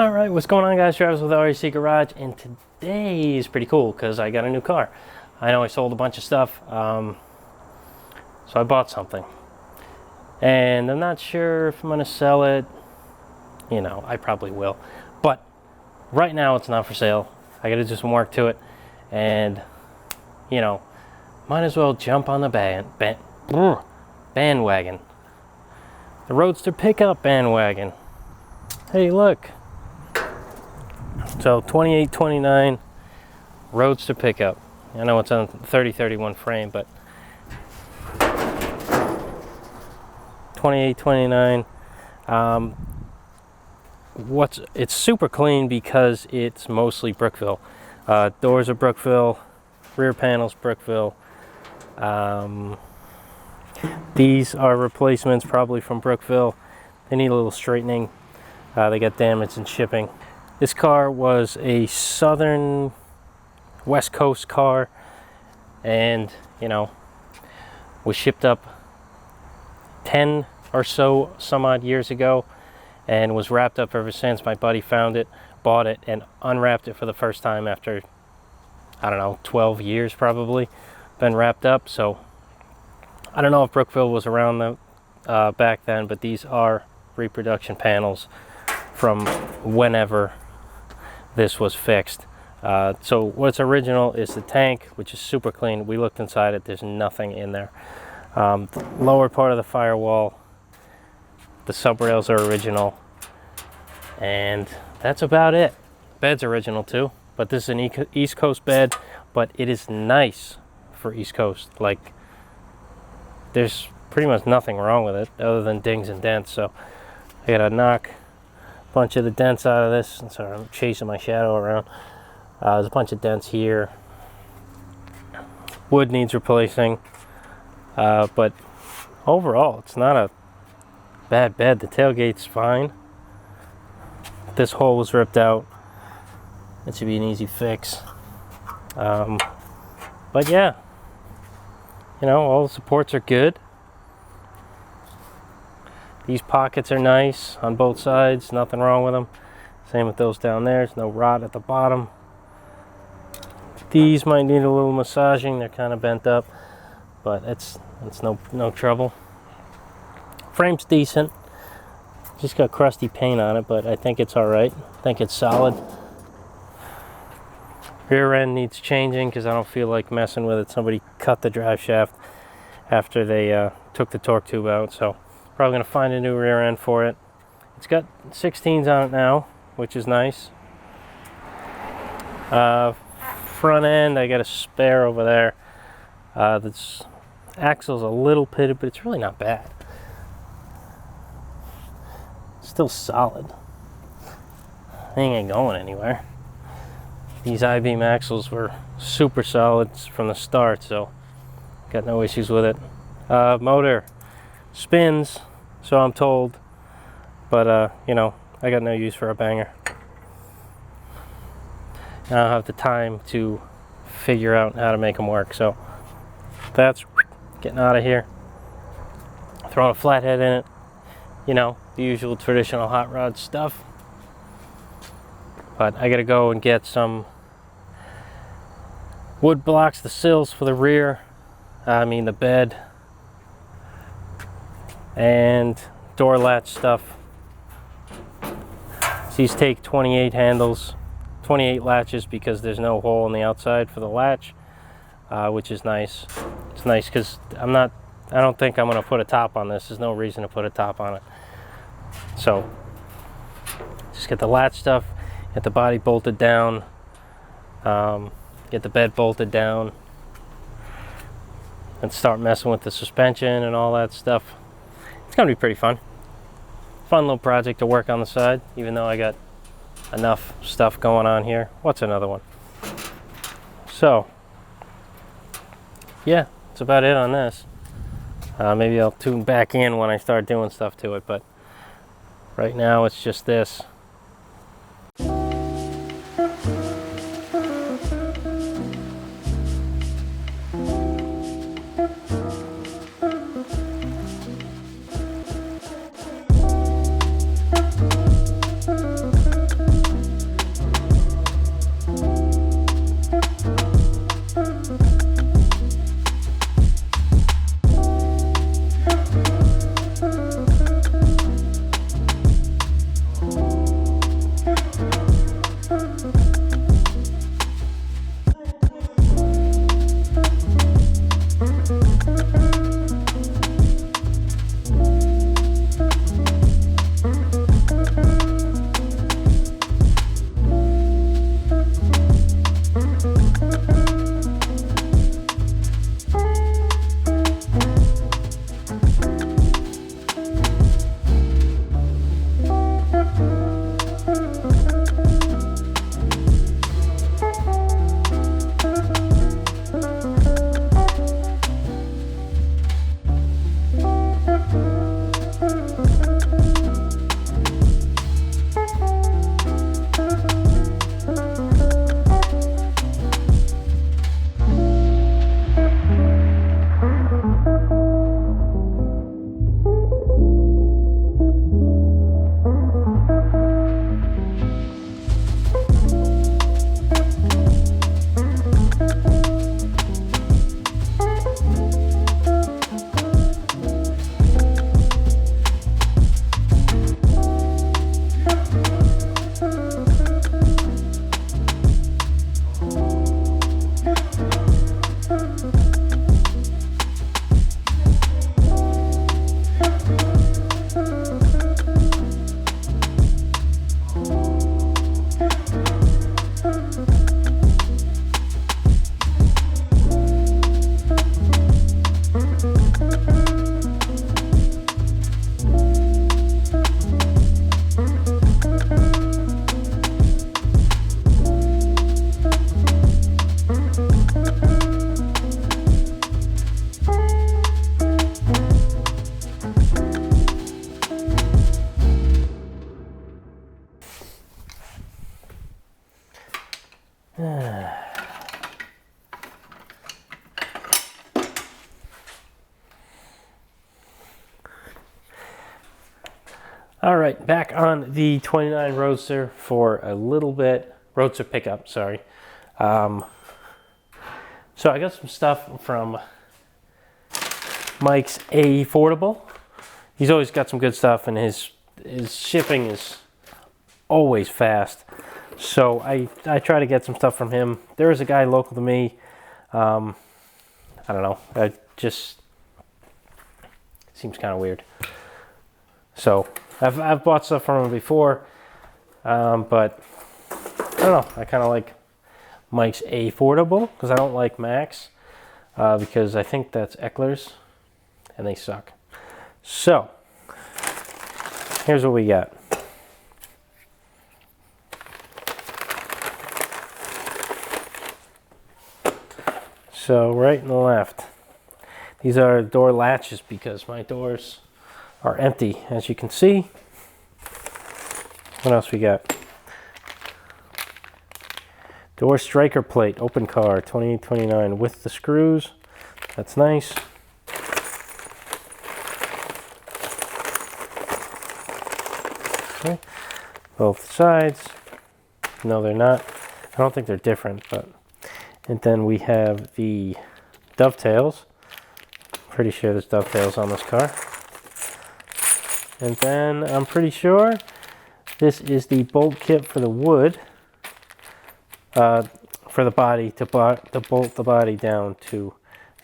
Alright, what's going on, guys? Travis with REC Garage, and today is pretty cool because I got a new car. I know I sold a bunch of stuff, so I bought something. And I'm not sure if I'm going to sell it. You know, I probably will. But right now it's not for sale. I got to do some work to it. And, you know, might as well jump on the bandwagon. The Roadster Pickup bandwagon. Hey, look. So 2829 Roadster Pickup. I know it's on 3031 frame, but 2829. It's super clean because it's mostly Brookville. Doors are Brookville, rear panels Brookville. These are replacements probably from Brookville. They need a little straightening. They got damaged in shipping. This car was a southern West Coast car, and you know, was shipped up 10 or so some odd years ago and was wrapped up ever since. My buddy found it, bought it, and unwrapped it for the first time after, I don't know, 12 years probably been wrapped up. So I don't know if Brookville was around back then, but these are reproduction panels from whenever this was fixed. So what's original is the tank, which is super clean. We looked inside it, there's nothing in there. The lower part of the firewall, the sub rails are original, and that's about it. Bed's original too, but this is an East Coast bed, but it is nice for East Coast. Like, there's pretty much nothing wrong with it other than dings and dents. So I gotta knock a bunch of the dents out of this. Sorry, I'm chasing my shadow around. There's a bunch of dents here. Wood needs replacing, but overall it's not a bad bed. The tailgate's fine. This hole was ripped out. That should be an easy fix. But yeah, you know, all the supports are good. These pockets are nice on both sides, nothing wrong with them. Same with those down there. There's no rot at the bottom. These might need a little massaging. They're kind of bent up, but it's no trouble. Frame's decent. Just got crusty paint on it, but I think it's all right. I think it's solid. Rear end needs changing because I don't feel like messing with it. Somebody cut the drive shaft after they took the torque tube out, so probably gonna find a new rear end for it. It's got 16s on it now, which is nice. Front end, I got a spare over there. This axle's a little pitted, but it's really not bad. Still solid. Thing ain't going anywhere. These I-beam axles were super solid from the start, so got no issues with it. Motor spins, so I'm told, but you know, I got no use for a banger. I don't have the time to figure out how to make them work, so that's getting out of here. Throwing a flathead in it, you know, the usual traditional hot rod stuff. But I gotta go and get some wood blocks, the sills for the rear, the bed, and door latch stuff. These take 28 handles, 28 latches, because there's no hole on the outside for the latch, which is nice. It's nice because I don't think I'm gonna put a top on this. There's no reason to put a top on it. So just get the latch stuff, get the body bolted down, get the bed bolted down, and start messing with the suspension and all that stuff. It's gonna be pretty fun. Fun little project to work on the side, even though I got enough stuff going on here. What's another one? So yeah, that's about it on this. Maybe I'll tune back in when I start doing stuff to it, but right now it's just this. All right, back on the 29 Roadster for a little bit. Roadster Pickup, sorry. So I got some stuff from Mike's Affordable. He's always got some good stuff, and his shipping is always fast. So I try to get some stuff from him. There is a guy local to me. I don't know. Seems kind of weird. So I've bought stuff from him before, but I don't know. I kind of like Mike's Affordable because I don't like Max because I think that's Eckler's and they suck. So here's what we got. So right and left, these are door latches because my doors are empty, as you can see. What else we got? Door striker plate, open car, 2829 with the screws. That's nice. Okay. Both sides. No, they're not. I don't think they're different, but. And then we have the dovetails. Pretty sure there's dovetails on this car. And then I'm pretty sure this is the bolt kit for the wood, for the body, to bolt the body down to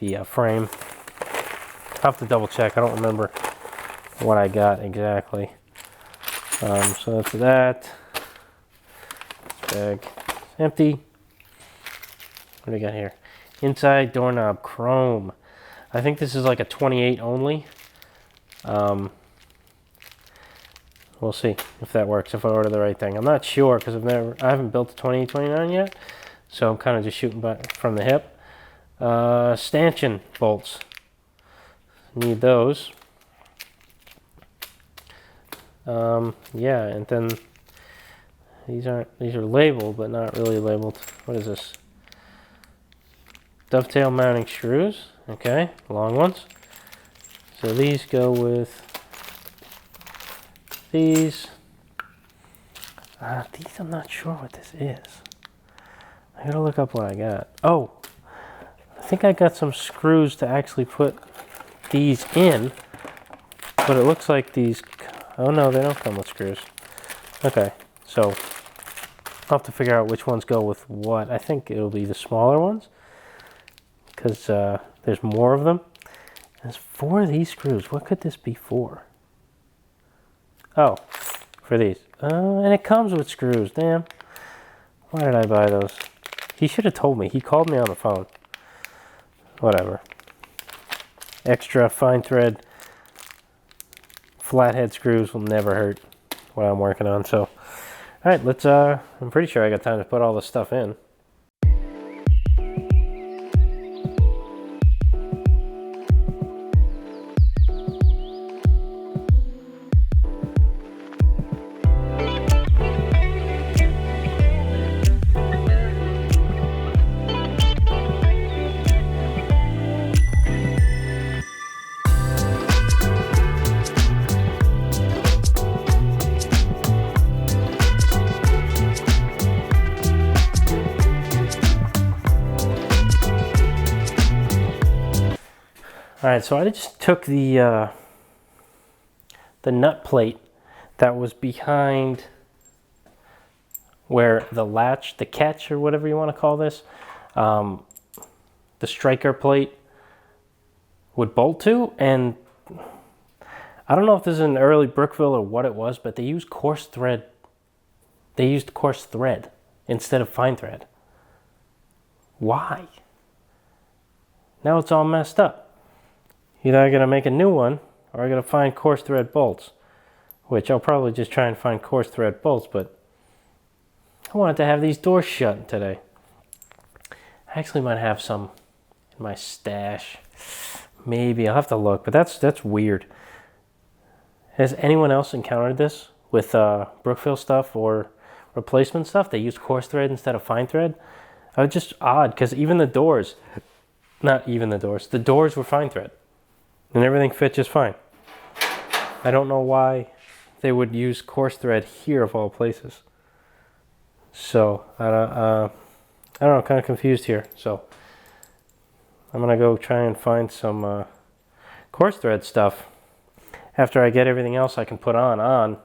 the frame. I'll have to double check. I don't remember what I got exactly. So that's that. This bag is empty. What do we got here? Inside doorknob chrome. I think this is like a 28 only. We'll see if that works, if I order the right thing. I'm not sure because I haven't built a 2829 yet, so I'm kind of just shooting from the hip. Stanchion bolts. Need those. Yeah, and then these are labeled but not really labeled. What is this? Dovetail mounting screws. Okay, long ones. So these go with these. These I'm not sure what this is. I gotta look up what I got. Oh, I think I got some screws to actually put these in, but it looks like these. Oh no, they don't come with screws. Okay, so I'll have to figure out which ones go with what. I think it'll be the smaller ones because there's more of them. There's 4 of these screws. What could this be for? Oh, for these. And it comes with screws. Damn. Why did I buy those? He should have told me. He called me on the phone. Whatever. Extra fine thread flathead screws will never hurt what I'm working on. So, all right, let's. I'm pretty sure I got time to put all this stuff in. All right, so I just took the nut plate that was behind where the latch, the catch, or whatever you want to call this, the striker plate would bolt to, and I don't know if this is an early Brookville or what it was, but they used coarse thread. They used coarse thread instead of fine thread. Why? Now it's all messed up. Either I gotta make a new one, or I gotta find coarse thread bolts, which I'll probably just try and find coarse thread bolts, but I wanted to have these doors shut today. I actually might have some in my stash. Maybe, I'll have to look, but that's weird. Has anyone else encountered this with Brookville stuff or replacement stuff? They use coarse thread instead of fine thread? Just odd, because even the doors, not even the doors were fine thread. And everything fit just fine. I don't know why they would use coarse thread here of all places. So I don't know, kind of confused here. So I'm gonna go try and find some coarse thread stuff. After I get everything else I can put on, I'm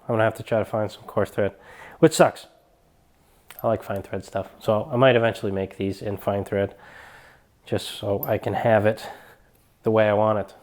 gonna have to try to find some coarse thread, which sucks. I like fine thread stuff, so I might eventually make these in fine thread, just so I can have it the way I want it.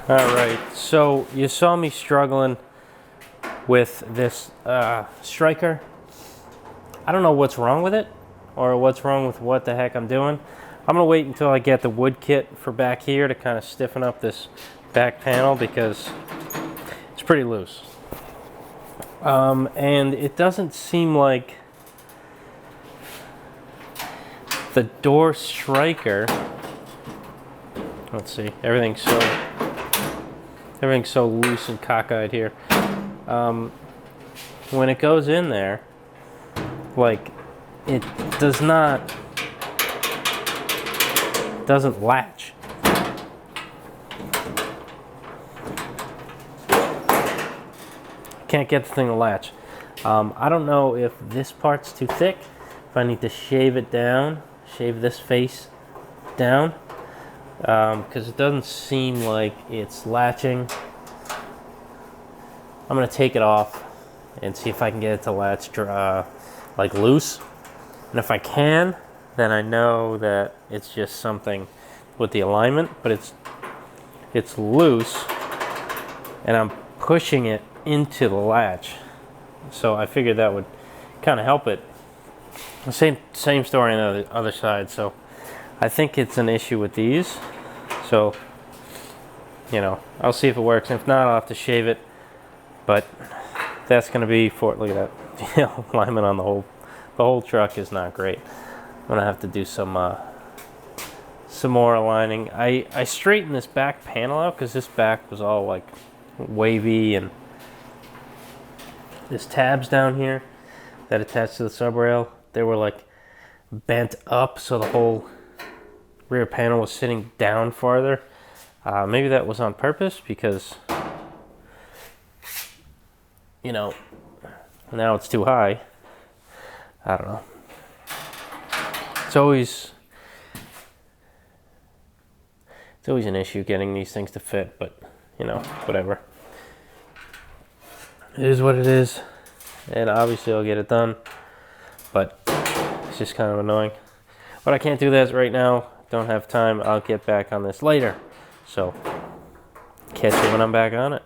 All right, so you saw me struggling with this striker. I don't know what's wrong with it or what's wrong with what the heck I'm doing. I'm gonna wait until I get the wood kit for back here to kind of stiffen up this back panel because it's pretty loose. And it doesn't seem like the door striker, let's see, everything's so loose and cockeyed here. When it goes in there, like, it doesn't latch. Can't get the thing to latch. I don't know if this part's too thick, if I need to shave it down, shave this face down, because it doesn't seem like it's latching. I'm gonna take it off and see if I can get it to latch like loose, and if I can, then I know that it's just something with the alignment, but it's loose and I'm pushing it into the latch, so I figured that would kind of help it. The same story on the other side. So I think it's an issue with these, so you know, I'll see if it works. If not, I'll have to shave it, but that's going to be for, look at that, you know, alignment on the whole truck is not great. I'm gonna have to do some more aligning. I straightened this back panel out because this back was all like wavy, and these tabs down here that attach to the sub rail, they were like bent up, so the whole rear panel was sitting down farther. Maybe that was on purpose because, you know, now it's too high. I don't know. It's always an issue getting these things to fit, but you know, whatever. It is what it is, and obviously I'll get it done, but it's just kind of annoying. But I can't do that right now. Don't have time. I'll get back on this later. So catch you when I'm back on it.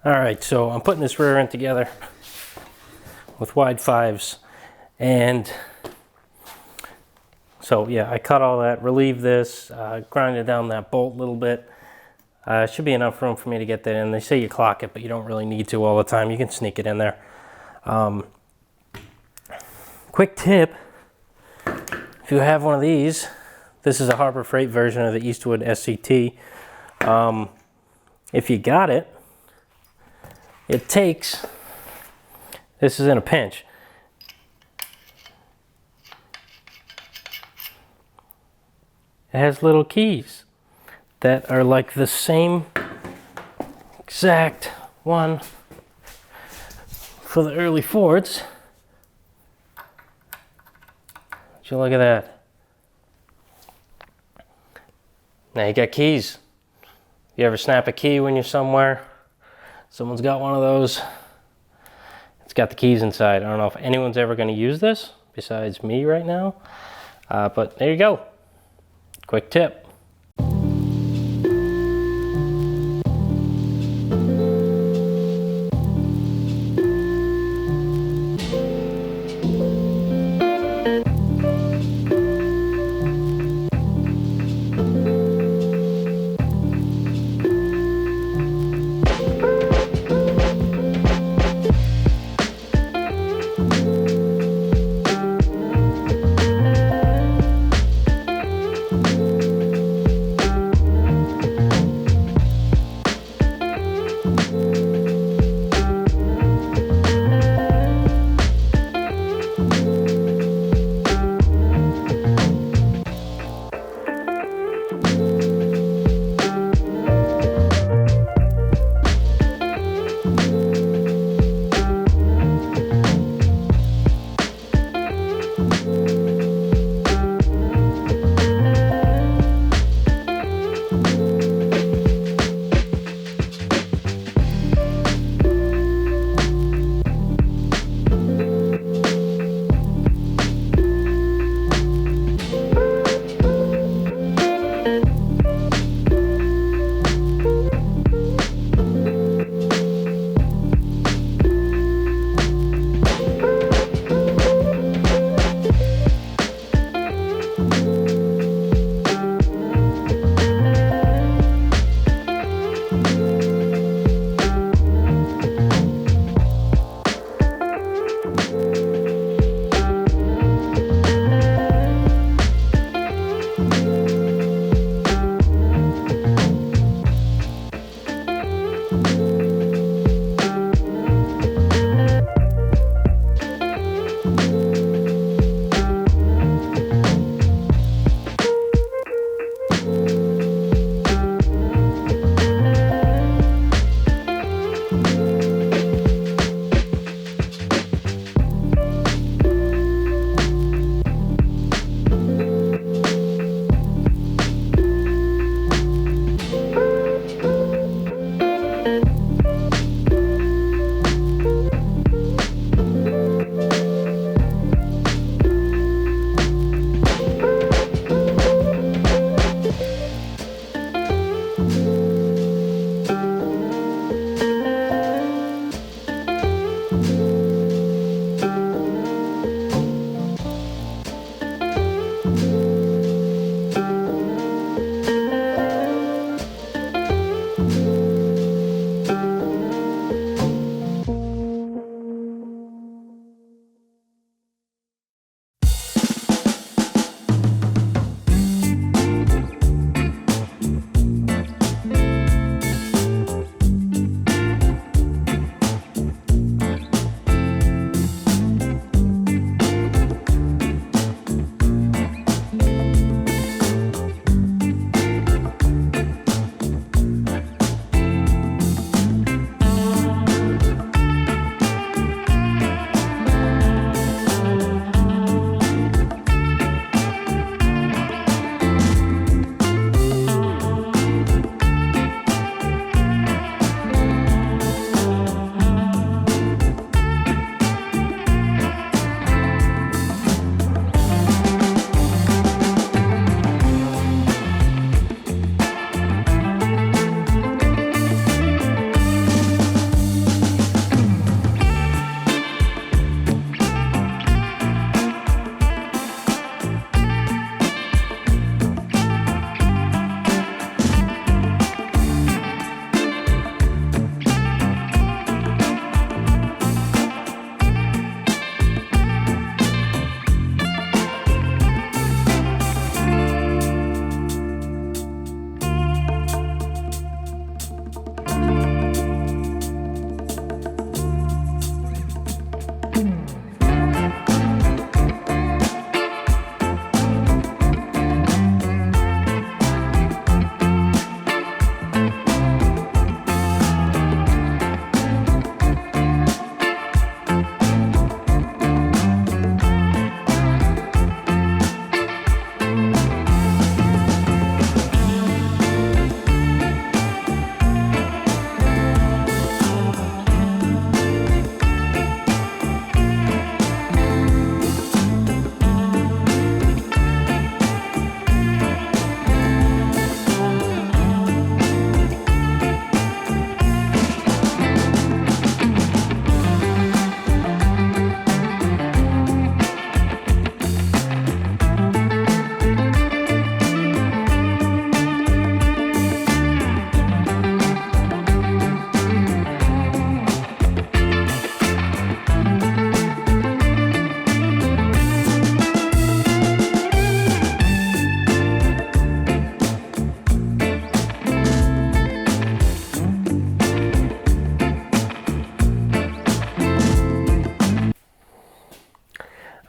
All right, so I'm putting this rear end together with wide 5s, and so yeah, I cut all that, relieved this, grinded down that bolt a little bit. Should be enough room for me to get that in. They say you clock it, but you don't really need to all the time. You can sneak it in there. Quick tip, if you have one of these, this is a Harbor Freight version of the Eastwood SCT. If you got it, it takes, this is in a pinch. It has little keys that are like the same exact one for the early Fords. Would you look at that? Now you got keys. You ever snap a key when you're somewhere? Someone's got one of those. It's got the keys inside. I don't know if anyone's ever going to use this besides me right now. But there you go. Quick tip.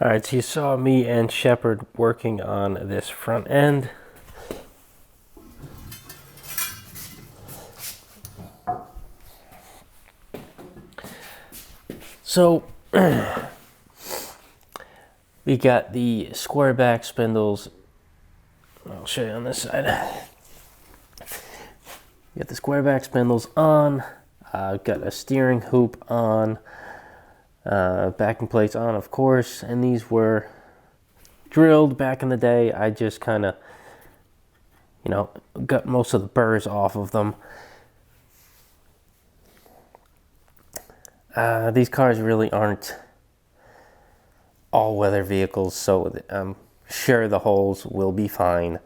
All right, so you saw me and Shepard working on this front end. So we got the square back spindles. I'll show you on this side. You got the square back spindles on. Got a steering hoop on. Backing plates on, of course. And these were drilled back in the day. I just kind of, got most of the burrs off of them. These cars really aren't all-weather vehicles, so I'm sure the holes will be fine.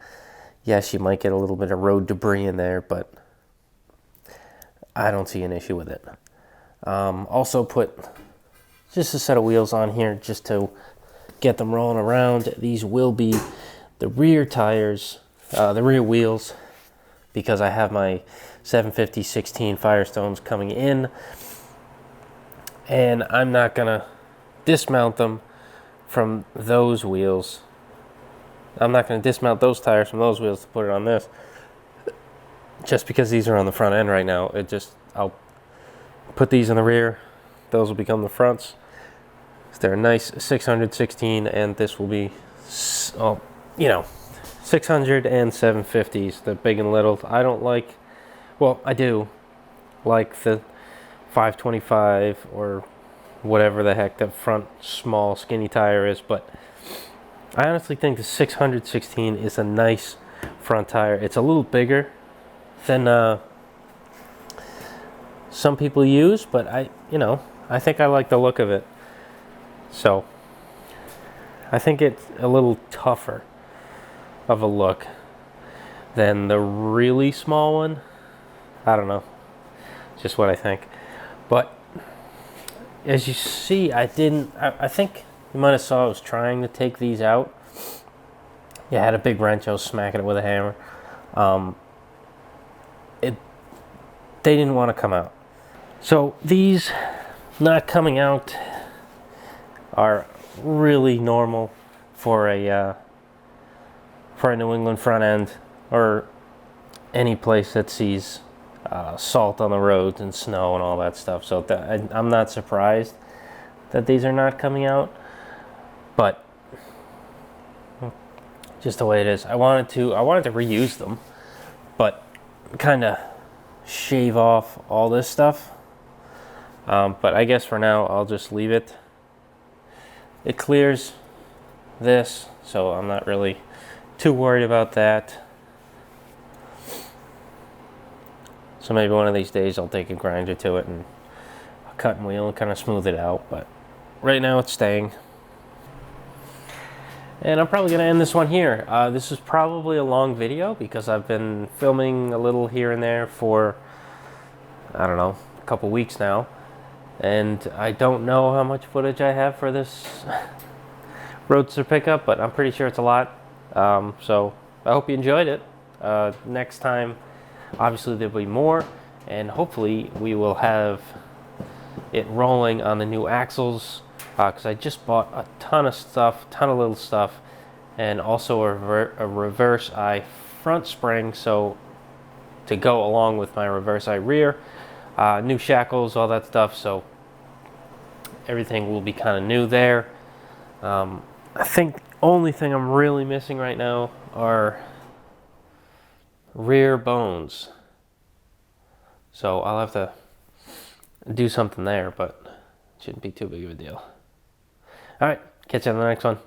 Yes, you might get a little bit of road debris in there, but I don't see an issue with it. Also put just a set of wheels on here just to get them rolling around. These will be the rear tires, the rear wheels, because I have my 750/16 Firestones coming in, and I'm not gonna dismount them from those wheels. I'm not gonna dismount those tires from those wheels to put it on this, just because these are on the front end right now. I'll put these in the rear. Those will become the fronts. They're a nice 616, and this will be, 600 and 750s, the big and little. I don't like, well, I do like the 525 or whatever the heck the front small skinny tire is, but I honestly think the 616 is a nice front tire. It's a little bigger than some people use, but I think I like the look of it. So I think it's a little tougher of a look than the really small one. I don't know, just what I think. But as you see, I think you might have saw I was trying to take these out. Yeah, I had a big wrench. I was smacking it with a hammer. They didn't want to come out. So these not coming out are really normal for a New England front end, or any place that sees salt on the roads and snow and all that stuff. So I'm not surprised that these are not coming out, but just the way it is. I wanted to reuse them, but kind of shave off all this stuff. But I guess for now I'll just leave it. It clears this, so I'm not really too worried about that. So maybe one of these days I'll take a grinder to it and a cutting wheel and kind of smooth it out, but right now it's staying. And I'm probably going to end this one here. This is probably a long video because I've been filming a little here and there for, I don't know, a couple weeks now. And I don't know how much footage I have for this Roadster pickup, but I'm pretty sure it's a lot. So I hope you enjoyed it. Next time, obviously there'll be more, and hopefully we will have it rolling on the new axles, because I just bought a ton of stuff, ton of little stuff, and also a reverse eye front spring, so to go along with my reverse eye rear. New shackles, all that stuff, so everything will be kind of new there. I think the only thing I'm really missing right now are rear bones. So I'll have to do something there, but it shouldn't be too big of a deal. All right, catch you on the next one.